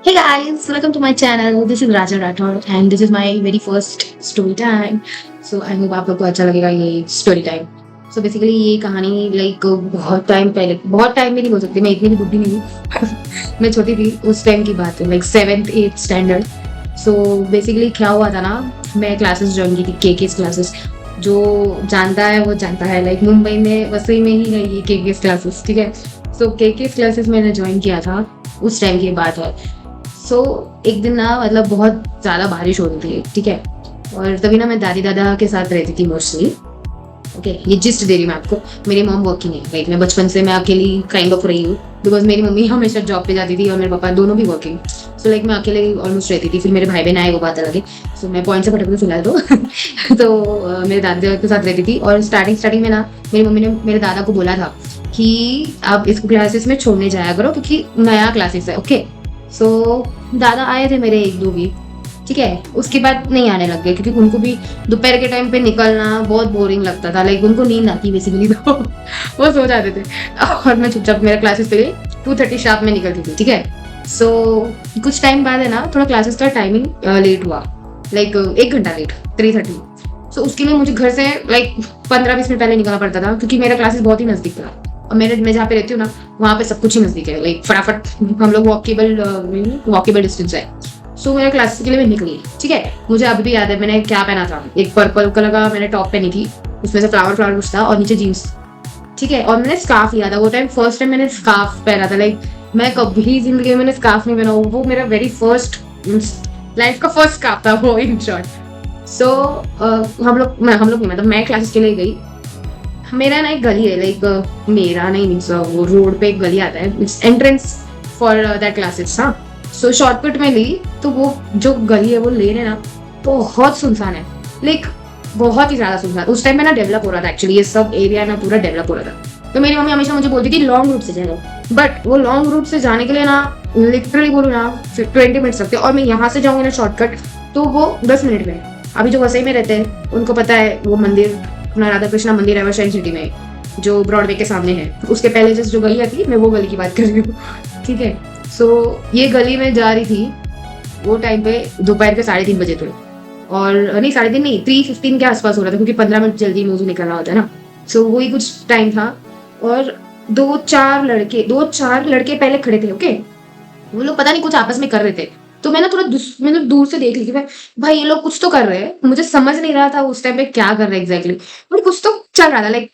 Hey guys, welcome to my channel. This is Raja Rathod and this is my very first story time. So I hope आप लोग को अच्छा लगेगा ये story time. So basically ये कहानी like बहुत टाइम पहले, बहुत टाइम में नहीं बोल सकती, मैं इतनी भी बुढ़ी नहीं हूँ. मैं छोटी थी उस टाइम की बात है, like 7th 8th standard. So basically क्या हुआ था ना, मैं क्लासेस ज्वाइन की थी, के क्लासेस. जो जानता है वो जानता है, लाइक मुंबई में वसई में ही है ये के क्लासेस, ठीक है. सो के क्लासेस मैंने ज्वाइन किया था, उस टाइम की बात है. सो एक दिन ना मतलब बहुत ज़्यादा बारिश हो रही थी, ठीक है. और तभी ना मैं दादी दादा के साथ रहती थी मोस्टली. ओके, ये जिस्ट दे रही मैं आपको. मेरी मॉम वर्किंग है, लाइक मैं बचपन से मैं अकेली काइंड ऑफ रही हूँ, बिकॉज मेरी मम्मी हमेशा जॉब पे जाती थी और मेरे पापा दोनों भी वर्किंग. सो लाइक मैं अकेले ऑलमोस्ट रहती थी. फिर मेरे भाई बहन आए, वो बात अलग है. सो मैं पॉइंट से फटक के फिलहाल दो. तो मेरे दादा के साथ रहती थी. और स्टार्टिंग में ना मेरी मम्मी ने मेरे दादा को बोला था कि आप इसको क्लासेस में छोड़ने जाया करो क्योंकि नया क्लासेस है. ओके. सो दादा आए थे मेरे 1-2 वीक, ठीक है. उसके बाद नहीं आने लग गए क्योंकि उनको भी दोपहर के टाइम पे निकलना बहुत बोरिंग लगता था. लाइक उनको नींद आती बेसिकली, तो वो सो जाते थे और मैं चुपचाप मेरा क्लासेस के लिए 2:30 शार्प में निकलती थी, ठीक है. सो कुछ टाइम बाद है ना थोड़ा क्लासेस का टाइमिंग लेट हुआ, लाइक 1 घंटा लेट, 3:30. सो उसके लिए मुझे घर से लाइक 15-20 मिनट पहले निकलना पड़ता था क्योंकि मेरा क्लासेस बहुत ही नजदीक था. और मैं जहाँ पे रहती हूँ ना, वहाँ पे सब कुछ ही नजदीक है, लाइक फटाफट हम लोग वॉकेबल डिस्टेंस है. सो मेरा क्लासेस के लिए मैं निकली, ठीक है. मुझे अभी भी याद है मैंने क्या पहना था, एक पर्पल कलर का मैंने टॉप पहनी थी, उसमें से फ्लावर कुछ था और नीचे जीन्स, ठीक है. और मैंने स्कार्फ लिया था वो टाइम, फर्स्ट टाइम मैंने स्कार्फ पहना था. लाइक मैं कभी जिंदगी में मैंने स्कार्फ नहीं पहना, वो मेरा वेरी फर्स्ट लाइफ का फर्स्ट स्कार्फ था वो, इन शॉर्ट. सो हम लोग मतलब मैं क्लासेस के लिए गई. मेरा ना एक गली है, लाइक मेरा नहीं मीन्स वो रोड पे एक गली आता है, it's entrance for that classes. हाँ. सो शॉर्टकट में ली तो वो जो गली है वो लेन है ना, बहुत सुनसान है, लाइक बहुत ही ज्यादा सुनसान. उस टाइम में ना डेवलप हो रहा था एक्चुअली, ये सब एरिया ना पूरा डेवलप हो रहा था. तो मेरी मम्मी हमेशा मुझे बोलती थी लॉन्ग रूट से जाओ, बट वो लॉन्ग रूट से जाने के लिए ना लिटरली बोलूँ ना 20 मिनट लगते हैं. और मैं यहाँ से जाऊंगी ना शॉर्टकट तो वो 10 मिनट में. अभी जो वसई में रहते हैं उनको पता है वो मंदिर, अपना राधा कृष्णा मंदिर है वैशाली सिटी में, जो ब्रॉडवे के सामने है. उसके पहले जो गली थी, मैं वो गली की बात कर रही हूँ, ठीक है. सो ये गली में जा रही थी, वो टाइम पे दोपहर के 3:30 बजे थे. और नहीं 3:30 नहीं, 3:15 के आसपास हो रहा था क्योंकि 15 मिनट जल्दी मुझे निकलना होता है ना. सो वही कुछ टाइम था. और 2-4 लड़के पहले खड़े थे. ओके. वो लोग पता नहीं कुछ आपस में कर रहे थे. तो मैं ना थोड़ा मैंने दूर से देख ली कि भाई ये लोग कुछ तो कर रहे हैं. मुझे समझ नहीं रहा था उस टाइम पे क्या कर रहे हैं एग्जैक्टली, बट कुछ तो चल रहा था. लाइक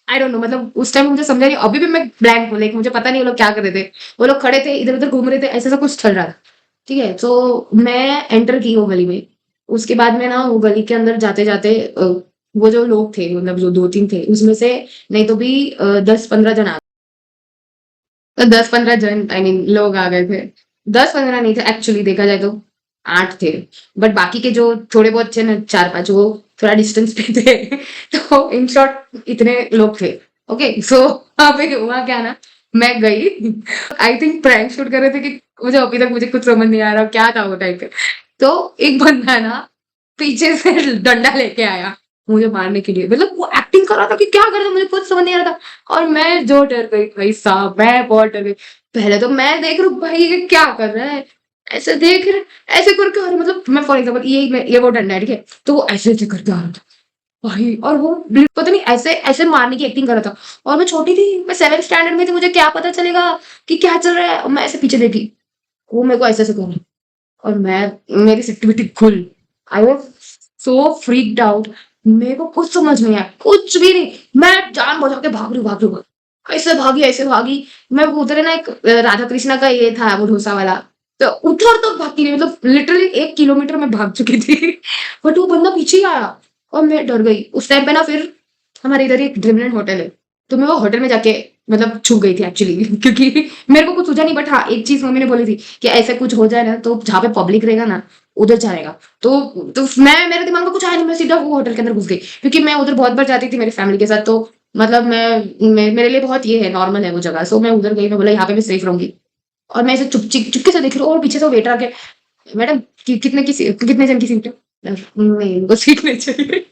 आई डोंट नो, मतलब उस टाइम मुझे समझा नहीं, अभी भी मैं ब्लैंक हूँ, लाइक मुझे पता नहीं वो लोग क्या कर रहे थे. वो लोग खड़े थे, इधर उधर घूम रहे थे, ऐसा कुछ चल रहा था, ठीक है. तो मैं एंटर की वो गली में. उसके बाद में ना वो गली के अंदर जाते जाते वो जो लोग थे, मतलब जो 2-3 थे उसमें से, नहीं तो भी 10-15 जन आ, तो 10-15 जन आई मीन लोग आ गए थे. 10-15 नहीं थे एक्चुअली, देखा जाए तो 8 थे. बट बाकी के जो थोड़े बहुत थे ना 4-5, वो थोड़ा डिस्टेंस पे थे. तो इन शॉर्ट इतने लोग थे. ओके. सो वहां पे हुआ क्या ना, मैं गई, आई थिंक प्रैंक शूट कर रहे थे कि मुझे अभी तक मुझे कुछ समझ नहीं आ रहा क्या था वो टाइम पे. तो एक बंदा ना पीछे से डंडा लेके आया मुझे मारने के लिए. मतलब वो एक्टिंग कर रहा था कि क्या कर रहा था, मुझे कुछ समझ नहीं आ रहा था. और मैं जो डर गई भाई साहब, मैं बहुत डर गई. पहले तो मैं देख रहा हूँ भाई ये क्या कर रहा है, ऐसे देख रहे, ऐसे करके आ रहा है. मतलब मैं फॉर एग्जाम्पल ये वो डंडा है, ठीक है. तो वो ऐसे ऐसे करके आ रहा था भाई. और वो पता नहीं ऐसे ऐसे मारने की एक्टिंग कर रहा था. और मैं छोटी थी, मैं 7th स्टैंडर्ड में थी, मुझे क्या पता चलेगा कि क्या चल रहा है. और मैं ऐसे पीछे देखी, वो मेरे को ऐसे ऐसे कर रहा है. और मेरी सिट्टी खुल, I was so freaked out. मेरे को कुछ समझ नहीं आया, कुछ भी नहीं. मैं जान बचा के भाग रही हूँ. ऐसे भागी. मैं उधर है ना एक राधा कृष्णा का ये था वो डोसा वाला, तो उधर तक भागती रही, मतलब लिटरली 1 किलोमीटर में भाग चुकी थी. बट वो बंदा पीछे ही आया और मैं डर गई. उस टाइम पे ना फिर हमारे इधर एक ड्रीमलैंड होटल है, तो मैं वो होटल में जाके मतलब छुप गई थी एक्चुअली. क्योंकि मेरे को कुछ सूझा नहीं. बट हाँ एक चीज मम्मी ने बोली थी कि ऐसा कुछ हो जाए ना तो जहाँ पे पब्लिक रहेगा ना उधर जाएगा. तो मैं, मेरे दिमाग में कुछ आया नहीं, मैं सीधा वो होटल के अंदर घुस गई क्योंकि मैं उधर बहुत बार जाती थी मेरी फैमिली के साथ. तो मतलब मेरे लिए बहुत ये है, नॉर्मल है वो जगह. सो मैं उधर गई, मैं बोला यहाँ पे मैं सेफ रहूंगी. और मैं ऐसे चुपके से देख रही हूँ और पीछे से वेटर आके, मैडम कितने जन की सीट है, नहीं इनको सीट नहीं चाहिए.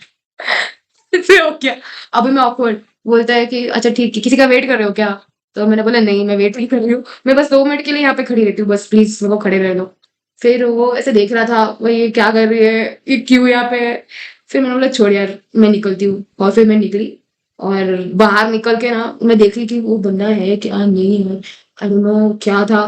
इससे हो गया. अभी मैं ऑकवर्ड, बोलता है कि अच्छा ठीक है, किसी का वेट कर रहे हो क्या. तो मैंने बोला नहीं मैं वेट नहीं कर रही हूँ, मैं बस 2 मिनट के लिए यहाँ पे खड़ी रहती हूँ, बस प्लीज मेरे को खड़े रह दो। फिर वो ऐसे देख रहा था, वो ये क्या कर रही है, ये क्यों यहाँ पे है। फिर मैंने बोला छोड़ यार मैं निकलती हूँ, और फिर मैं निकली। और बाहर निकल के ना मैं देख रही कि वो बंदा है क्या नहीं है, आई डोंट नो क्या था।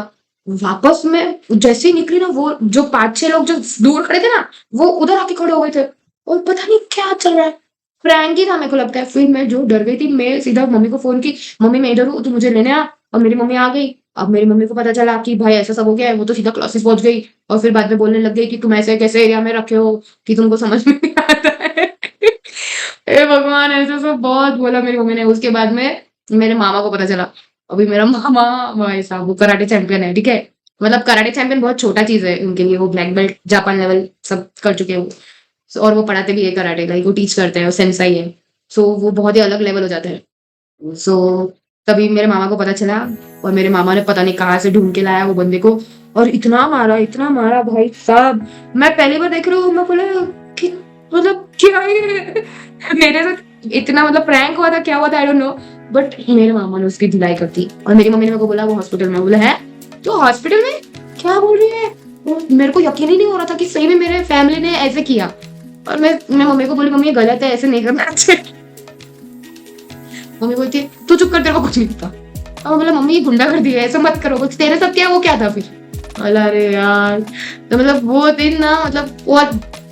वापस में जैसे ही निकली ना, वो जो 5-6 लोग जो दूर खड़े थे ना, वो उधर आके खड़े हो गए थे, और पता नहीं क्या चल रहा है। प्रैंक ही था मेरे को लगता है। फिर मैं जो डर गई थी, मैं सीधा मम्मी को फोन की, मम्मी मैं इधर हूँ तू मुझे लेने आ। और मेरी मम्मी आ गई। अब मेरी मम्मी को पता चला कि भाई ऐसा सब हो गया है, वो तो सीधा क्लासेस पहुंच गई। और फिर बाद में बोलने लग गई कि तुम ऐसे कैसे एरिया में रखे हो कि तुमको समझ में नहीं आता है। हे भगवान, ऐसे सब बहुत बोला मेरी मम्मी ने। उसके बाद में मेरे मामा को पता चला। अभी मेरा मामा, भाई साहब, वो कराटे चैंपियन है, ठीक है। मतलब कराटे चैंपियन बहुत छोटा चीज है उनके लिए, वो ब्लैक बेल्ट जापान लेवल सब कर चुके हैं वो। और वो पढ़ाते भी है कराटे, लाइक वो टीच करते हैं, वो सेंसाई है। सो वो बहुत ही अलग लेवल हो जाता है। सो तभी मेरे मामा को पता चला, और मेरे मामा ने पता नहीं कहाँ से ढूंढ के लाया वो बंदे को, और इतना मारा भाई साहब। मैं पहली बार देख रही हूँ, मैं बोला कि मतलब क्या है मेरे साथ इतना मतलब प्रैंक हुआ था, क्या हुआ था आई डोंट नो। बट मेरे मामा ने उसकी धुलाई कर दी, और मेरी मम्मी ने मेरे को बोला वो हॉस्पिटल में। बोला है तो हॉस्पिटल में, क्या बोल रही है। मेरे को यकीन ही नहीं हो रहा था कि सही में मेरे फैमिली ने ऐसे किया। और मैं मम्मी को बोली मम्मी ये गलत है, ऐसे नहीं करना चाहिए। मम्मी बोलती है तू चुप कर, तेरे को कुछ नहीं पता। और बोला मम्मी ये गुंडागर्दी है, ऐसा मत करो। बोलती तेरे साथ क्या, वो क्या था फिर। बोला अरे यार, तो मतलब वो दिन ना मतलब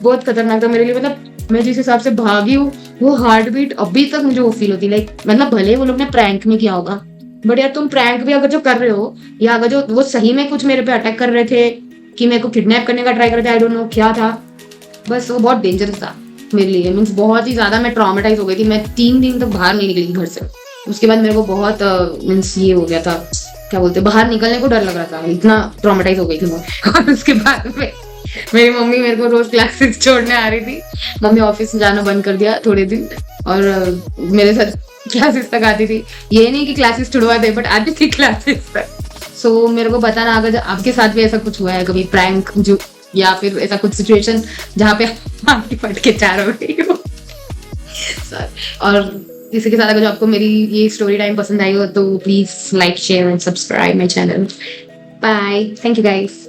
बहुत खतरनाक था मेरे लिए। मतलब मैं जिस हिसाब से भागी हूँ, वो हार्ट बीट अभी तक मुझे वो फील होती है। लाइक मतलब भले वो लोग ने प्रैंक नहीं किया होगा, बट यार तुम प्रैंक भी अगर जो कर रहे हो, या अगर जो वो सही में कुछ मेरे पे अटैक कर रहे थे, कि मेरे को किडनैप करने का ट्राई कर रहे थे, आई डोंट नो क्या था। बस वो बहुत डेंजरस था मेरे लिए। मीन्स बहुत ही ज्यादा मैं ट्रॉमेटाइज हो गई थी। मैं 3 दिन तक बाहर नहीं निकली घर से। उसके बाद मेरे को बहुत मीन्स ये हो गया था, क्या बोलते, बाहर निकलने को डर लग रहा था, इतना ट्रॉमेटाइज हो गई थी मैं। और उसके बाद में मेरी मम्मी मेरे को रोज क्लासेस छोड़ने आ रही थी। मम्मी ऑफिस जाना बंद कर दिया थोड़े दिन, और मेरे साथ क्लासेस तक आती थी। ये नहीं कि क्लासेस छुड़वा दे, बट आती थी क्लासेस तक। सो मेरे को बताना अगर आपके साथ भी ऐसा कुछ हुआ है कभी प्रैंक, जो या फिर ऐसा कुछ सिचुएशन जहाँ पे आपकी फट के चार हो गई हो। और इसी के साथ अगर जो आपको मेरी ये स्टोरी टाइम पसंद आई हो, तो please like share and subscribe my channel. Bye, thank you guys.